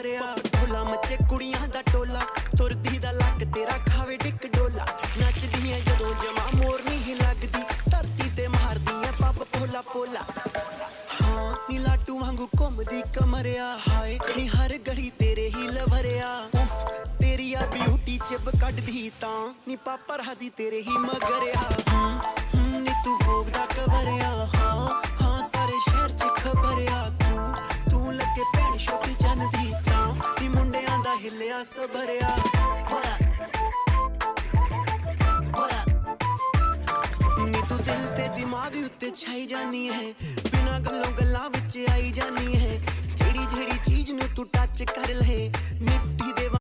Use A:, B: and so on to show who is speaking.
A: भरिया ढोला मचे कुड़ियां दा टोला तुरदी दा लक तेरा खावे डिक डोला नचदी है जदों जमा मोर नहीं लगदी धरती ते मारदी है पप पोला पोला हाँ नी लाटू वांगू घुमदी कमरिया हाय नी हर गली तेरे ही लभरिया उफ तेरी आ ब्यूटी चिब कड्डी तां नी पापर हसी तेरे ही मगरिया नी तू भोग दा कवरिया हाँ हाँ सारे शहर च खबरिया तू लगे भैन छोटी चन दी तां नी मुंडियां दा हिलिया सबरिया नी तू दिल ते दिमाग उत्ते छाई जानी है बिना गल्लों गल्लां विच आई जानी है जेड़ी जेड़ी चीज नू तू टच कर ले निफ्टी दे